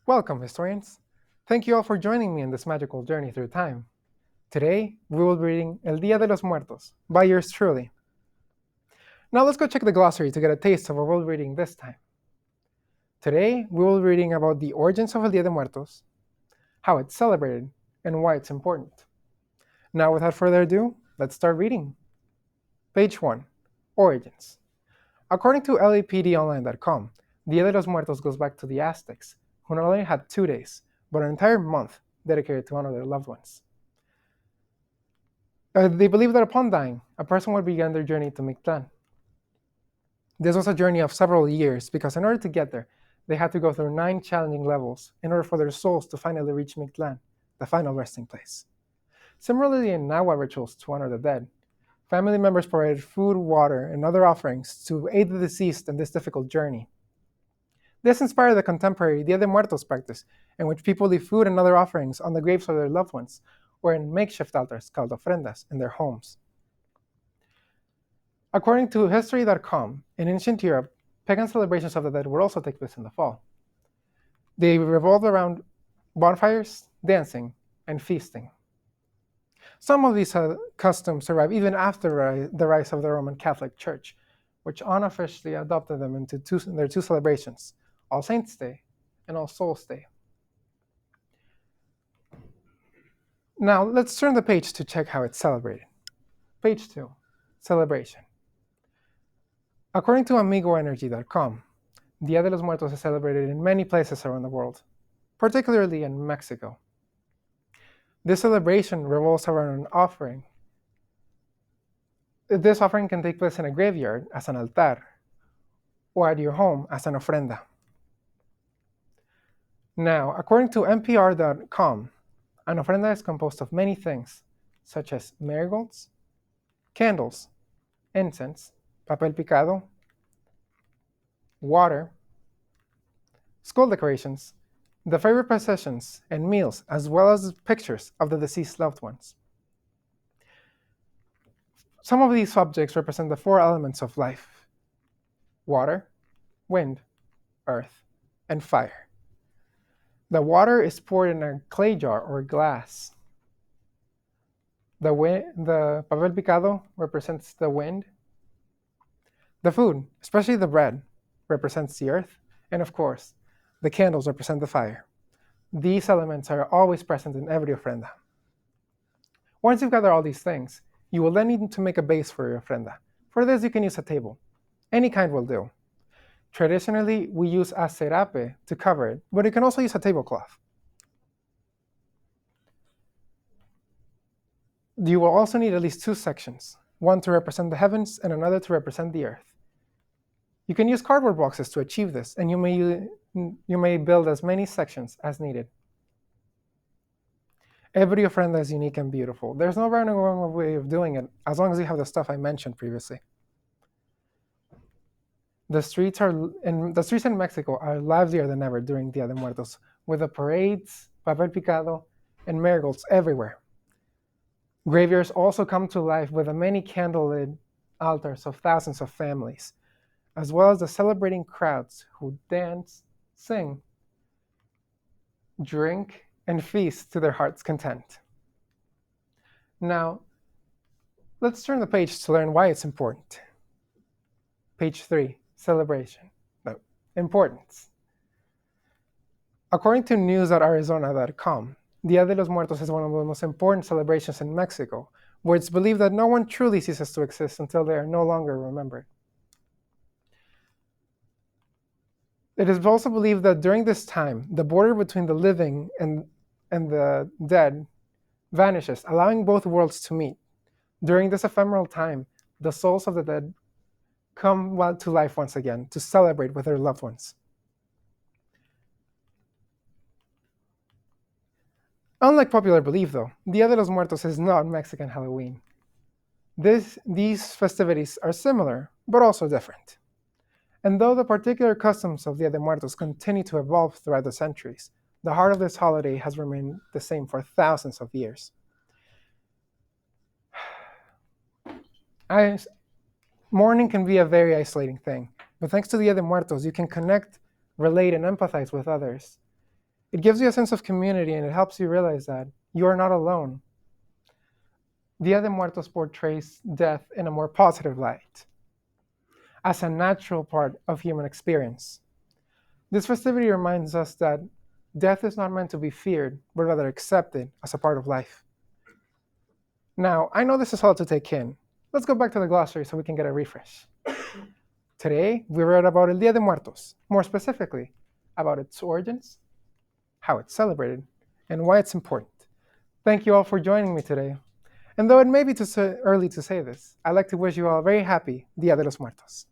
Welcome, historians. Thank you all for joining me in this magical journey through time. Today, we will be reading El Día de los Muertos by yours truly. Now let's go check the glossary to get a taste of what we'll be reading this time. Today, we will be reading about the origins of El Día de Muertos, how it's celebrated, and why it's important. Now, without further ado, let's start reading. Page 1. Origins. According to lapdonline.com, Dia de los Muertos goes back to the Aztecs, who not only had 2 days, but an entire month dedicated to honor their loved ones. They believed that upon dying, a person would begin their journey to Mictlan. This was a journey of several years because in order to get there, they had to go through 9 challenging levels in order for their souls to finally reach Mictlan, the final resting place. Similarly, in Nahua rituals to honor the dead, family members provided food, water, and other offerings to aid the deceased in this difficult journey. This inspired the contemporary Dia de Muertos practice, in which people leave food and other offerings on the graves of their loved ones, or in makeshift altars called ofrendas in their homes. According to History.com, in ancient Europe, pagan celebrations of the dead would also take place in the fall. They revolved around bonfires, dancing, and feasting. Some of these customs survive even after the rise of the Roman Catholic Church, which unofficially adopted them into their two celebrations, All Saints' Day and All Souls' Day. Now, let's turn the page to check how it's celebrated. Page 2. Celebration. According to AmigoEnergy.com, Dia de los Muertos is celebrated in many places around the world, particularly in Mexico. This celebration revolves around an offering. This offering can take place in a graveyard as an altar, or at your home as an ofrenda. Now, according to NPR.com, an ofrenda is composed of many things, such as marigolds, candles, incense, papel picado, water, skull decorations, the favorite possessions, and meals, as well as pictures of the deceased loved ones. Some of these objects represent the 4 elements of life: water, wind, earth, and fire. The water is poured in a clay jar or glass. The papel picado represents the wind. The food, especially the bread, represents the earth. And of course, the candles represent the fire. These elements are always present in every ofrenda. Once you've gathered all these things, you will then need to make a base for your ofrenda. For this, you can use a table. Any kind will do. Traditionally, we use a serape to cover it, but you can also use a tablecloth. You will also need at least 2 sections, one to represent the heavens and another to represent the earth. You can use cardboard boxes to achieve this, and you may build as many sections as needed. Every ofrenda is unique and beautiful. There's no right or wrong way of doing it, as long as you have the stuff I mentioned previously. The streets in Mexico are livelier than ever during Dia de Muertos, with the parades, papel picado, and marigolds everywhere. Graveyards also come to life with the many candlelit altars of thousands of families, as well as the celebrating crowds who dance, sing, drink, and feast to their heart's content. Now, let's turn the page to learn why it's important. Page 3. Celebration. No, importance. According to news.arizona.com, Dia de los Muertos is one of the most important celebrations in Mexico, where it's believed that no one truly ceases to exist until they are no longer remembered. It is also believed that during this time, the border between the living and the dead vanishes, allowing both worlds to meet. During this ephemeral time, the souls of the dead come to life once again to celebrate with their loved ones. Unlike popular belief, though, Dia de los Muertos is not Mexican Halloween. These festivities are similar, but also different. And though the particular customs of Dia de Muertos continue to evolve throughout the centuries, the heart of this holiday has remained the same for thousands of years. Mourning can be a very isolating thing, but thanks to Dia de Muertos, you can connect, relate, and empathize with others. It gives you a sense of community and it helps you realize that you are not alone. Dia de Muertos portrays death in a more positive light, as a natural part of human experience. This festivity reminds us that death is not meant to be feared, but rather accepted as a part of life. Now, I know this is hard to take in. Let's go back to the glossary so we can get a refresh. Today, we read about El Dia de Muertos, more specifically, about its origins, how it's celebrated, and why it's important. Thank you all for joining me today. And though it may be too early to say this, I'd like to wish you all a very happy Dia de los Muertos.